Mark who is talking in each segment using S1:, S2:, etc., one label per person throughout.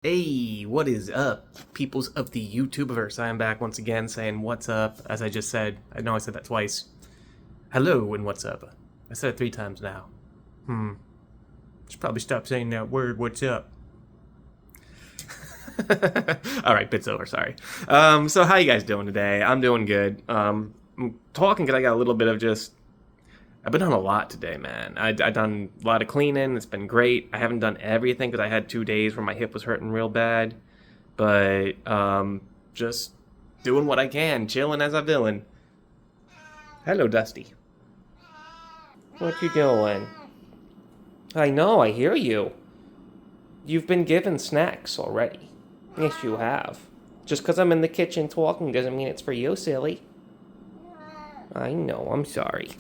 S1: Hey, what is up, peoples of the YouTubeverse? I am back once again saying what's up, as I just said. I know I said that twice. Hello and what's up. I said it 3 times now. Should probably stop saying that word, what's up. Alright, bit's over, sorry. So how you guys doing today? I'm doing good. I'm talking because I got a little bit of just I've been on a lot today, man. I done a lot of cleaning. It's been great. I haven't done everything because I had 2 days where my hip was hurting real bad. But just doing what I can, chilling as a villain. Hello, Dusty. What you doing? I know, I hear you. You've been given snacks already. Yes, you have. Just because I'm in the kitchen talking doesn't mean it's for you, silly. I know, I'm sorry.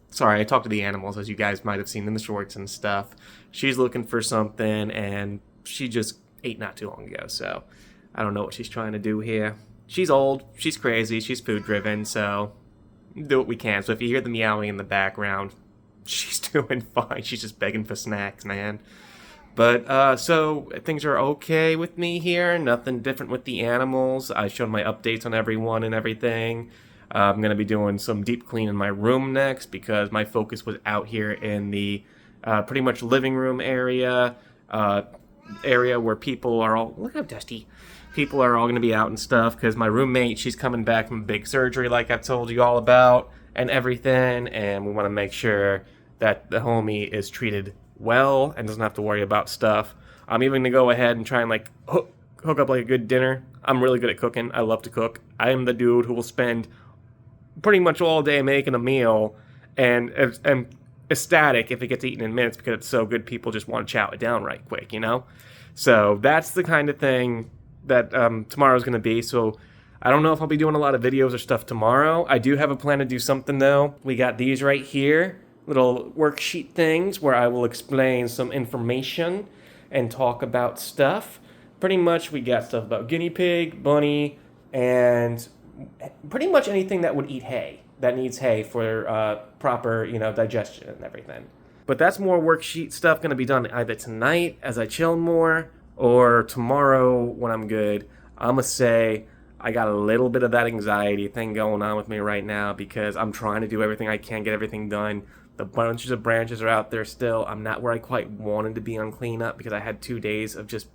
S1: Sorry, I talked to the animals, as you guys might have seen in the shorts and stuff. She's looking for something, and she just ate not too long ago, so I don't know what she's trying to do here. She's old, she's crazy, she's food-driven, so do what we can. So if you hear the meowing in the background, she's doing fine. She's just begging for snacks, man. But, so, things are okay with me here. Nothing different with the animals. I showed my updates on everyone and everything. I'm going to be doing some deep clean in my room next because my focus was out here in the pretty much living room area where people are all, look how dusty, people are all going to be out and stuff because my roommate, she's coming back from big surgery like I've told you all about and everything, and we want to make sure that the homie is treated well and doesn't have to worry about stuff. I'm even going to go ahead and try and like hook up like a good dinner. I'm really good at cooking. I love to cook. I am the dude who will spend pretty much all day making a meal and ecstatic if it gets eaten in minutes because it's so good people just want to chow it down right quick, you know? So that's the kind of thing that tomorrow's going to be. So I don't know if I'll be doing a lot of videos or stuff tomorrow. I do have a plan to do something though. We got these right here, little worksheet things where I will explain some information and talk about stuff. Pretty much we got stuff about guinea pig, bunny, and pretty much anything that would eat hay, that needs hay for proper, digestion and everything. But that's more worksheet stuff going to be done either tonight as I chill more or tomorrow when I'm good. I'm going to say I got a little bit of that anxiety thing going on with me right now because I'm trying to do everything I can, get everything done. The bunches of branches are out there still. I'm not where I quite wanted to be on cleanup because I had 2 days of just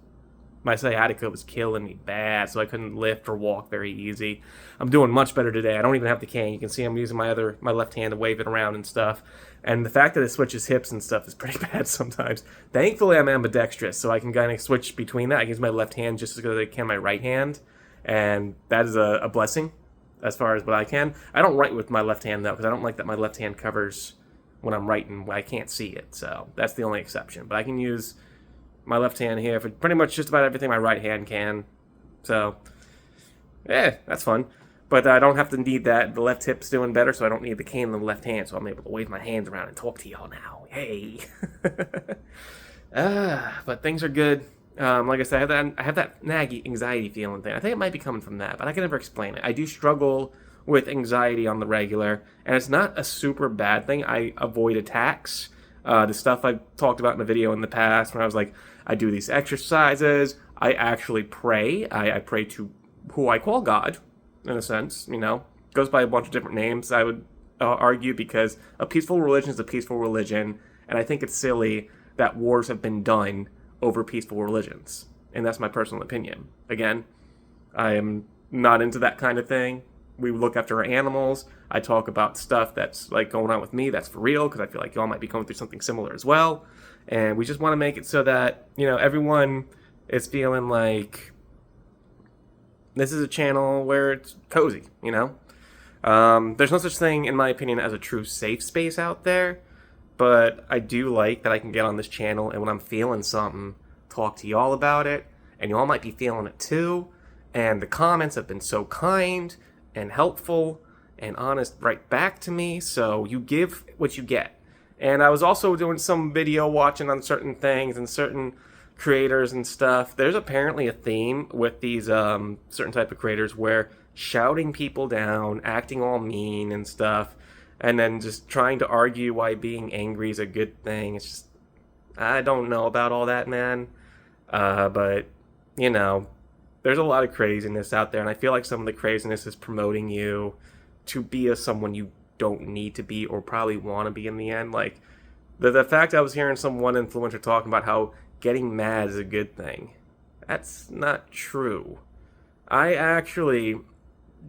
S1: my sciatica was killing me bad, so I couldn't lift or walk very easy. I'm doing much better today. I don't even have the cane. You can see I'm using my left hand to wave it around and stuff. And the fact that it switches hips and stuff is pretty bad sometimes. Thankfully, I'm ambidextrous, so I can kind of switch between that. I can use my left hand just as good as I can my right hand, and that is a blessing as far as what I can. I don't write with my left hand, though, because I don't like that my left hand covers when I'm writing when I can't see it, so that's the only exception. But I can use my left hand here for pretty much just about everything my right hand can. So, yeah, that's fun. But I don't have to need that. The left hip's doing better, so I don't need the cane in the left hand, so I'm able to wave my hands around and talk to y'all now. Hey. But things are good. Like I said, I have that naggy anxiety feeling thing. I think it might be coming from that, but I can never explain it. I do struggle with anxiety on the regular, and it's not a super bad thing. I avoid attacks. The stuff I've talked about in a video in the past when I was like, I do these exercises, I actually pray. I pray to who I call God, in a sense, Goes by a bunch of different names, I would argue, because a peaceful religion is a peaceful religion, and I think it's silly that wars have been done over peaceful religions. And that's my personal opinion. Again, I am not into that kind of thing. We look after our animals. I talk about stuff that's like going on with me that's for real because I feel like y'all might be going through something similar as well. And we just want to make it so that, everyone is feeling like this is a channel where it's cozy, There's no such thing, in my opinion, as a true safe space out there. But I do like that I can get on this channel and when I'm feeling something, talk to y'all about it. And y'all might be feeling it too. And the comments have been so kind and helpful and honest right back to me, so you give what you get. And I was also doing some video watching on certain things and certain creators and stuff. There's apparently a theme with these certain type of creators where shouting people down, acting all mean and stuff, and then just trying to argue why being angry is a good thing. It's just, I don't know about all that, man. But, you know, there's a lot of craziness out there, and I feel like some of the craziness is promoting you to be someone you don't need to be or probably want to be in the end. Like, the fact I was hearing some one influencer talking about how getting mad is a good thing. That's not true. I actually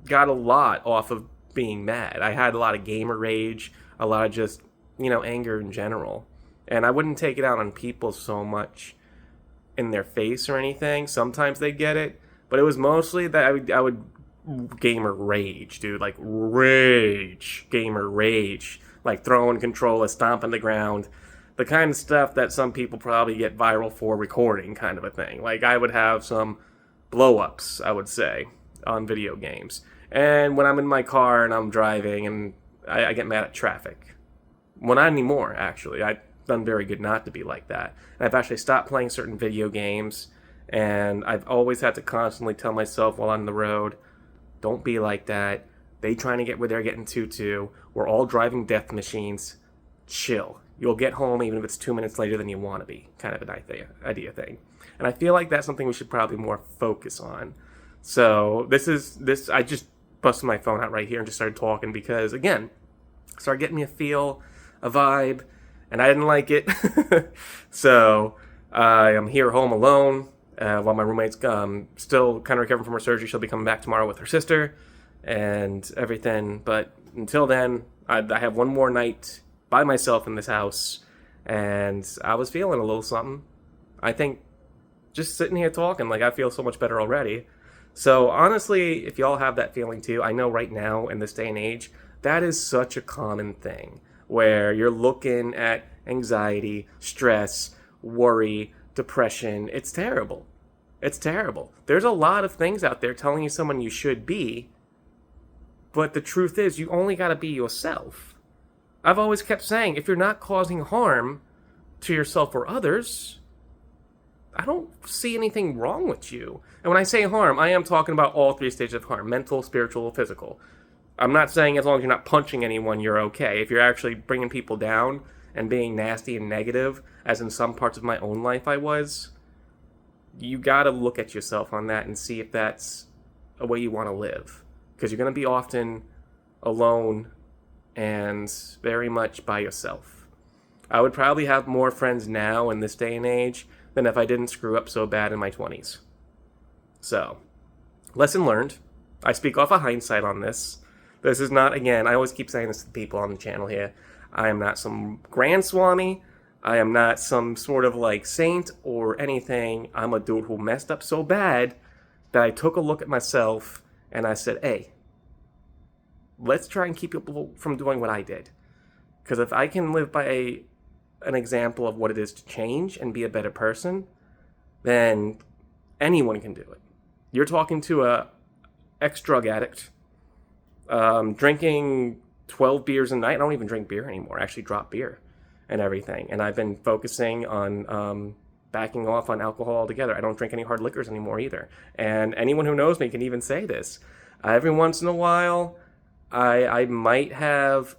S1: got a lot off of being mad. I had a lot of gamer rage, a lot of just, anger in general. And I wouldn't take it out on people so much in their face or anything. Sometimes they get it, but it was mostly that I would gamer rage, dude. Like, rage. Gamer rage. Like, throwing controllers, stomping the ground. The kind of stuff that some people probably get viral for recording, kind of a thing. Like, I would have some blow-ups, I would say, on video games. And when I'm in my car and I'm driving and I get mad at traffic. Well, not anymore, actually. I've done very good not to be like that. And I've actually stopped playing certain video games, and I've always had to constantly tell myself while on the road, don't be like that. They trying to get where they're getting to, too. We're all driving death machines. Chill. You'll get home even if it's 2 minutes later than you want to be, kind of an idea thing. And I feel like that's something we should probably more focus on. So I just busted my phone out right here and just started talking because, again, started getting me a vibe, and I didn't like it. So I am here home alone while my roommate's still kind of recovering from her surgery. She'll be coming back tomorrow with her sister and everything. But until then, I have one more night by myself in this house, and I was feeling a little something. I think just sitting here talking, like, I feel so much better already. So honestly, if y'all have that feeling too, I know right now in this day and age, that is such a common thing where you're looking at anxiety, stress, worry, depression. It's terrible. It's terrible. There's a lot of things out there telling you someone you should be, but the truth is you only got to be yourself. I've always kept saying, if you're not causing harm to yourself or others, I don't see anything wrong with you. And when I say harm, I am talking about all three stages of harm: mental, spiritual, physical. I'm not saying as long as you're not punching anyone, you're okay. If you're actually bringing people down and being nasty and negative, as in some parts of my own life I was, you gotta look at yourself on that and see if that's a way you want to live. Because you're gonna be often alone and very much by yourself. I would probably have more friends now in this day and age than if I didn't screw up so bad in my 20s. So, lesson learned. I speak off of hindsight on this. This is not, again, I always keep saying this to the people on the channel here. I am not some grand swami. I am not some sort of like saint or anything. I'm a dude who messed up so bad that I took a look at myself and I said, hey, let's try and keep people from doing what I did. Because if I can live by an example of what it is to change and be a better person, then anyone can do it. You're talking to a ex-drug addict, drinking 12 beers a night. I don't even drink beer anymore. I actually dropped beer and everything. And I've been focusing on backing off on alcohol altogether. I don't drink any hard liquors anymore either. And anyone who knows me can even say this. Every once in a while, I might have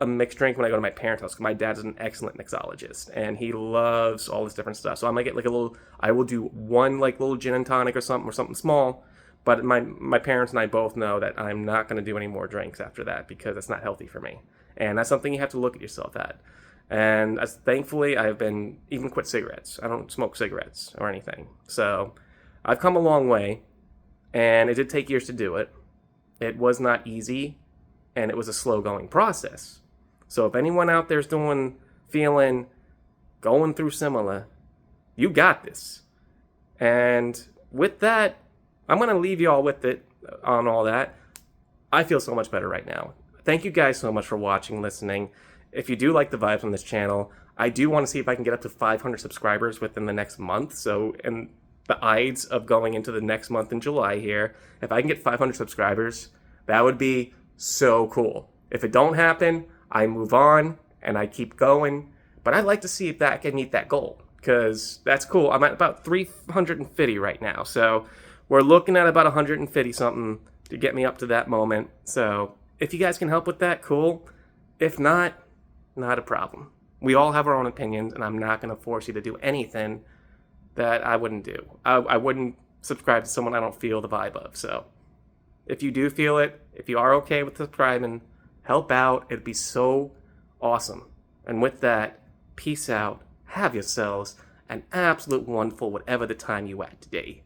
S1: a mixed drink when I go to my parents' house, because my dad's an excellent mixologist and he loves all this different stuff. So I might get like I will do one like little gin and tonic or something small. But my parents and I both know that I'm not going to do any more drinks after that because it's not healthy for me. And that's something you have to look at yourself at. And thankfully, I've been even quit cigarettes. I don't smoke cigarettes or anything. So I've come a long way, and it did take years to do it. It was not easy, and it was a slow-going process. So if anyone out there's going through similar, you got this. And with that, I'm going to leave you all with it on all that. I feel so much better right now. Thank you guys so much for watching, listening. If you do like the vibes on this channel, I do want to see if I can get up to 500 subscribers within the next month. So in the odds of going into the next month in July here, if I can get 500 subscribers, that would be so cool. If it don't happen, I move on and I keep going. But I'd like to see if that can meet that goal, because that's cool. I'm at about 350 right now. So we're looking at about 150 something to get me up to that moment. So if you guys can help with that, cool. If not, not a problem. We all have our own opinions, and I'm not going to force you to do anything that I wouldn't do. I wouldn't subscribe to someone I don't feel the vibe of. So if you do feel it, if you are okay with subscribing, help out. It'd be so awesome. And with that, peace out. Have yourselves an absolute wonderful whatever the time you at today.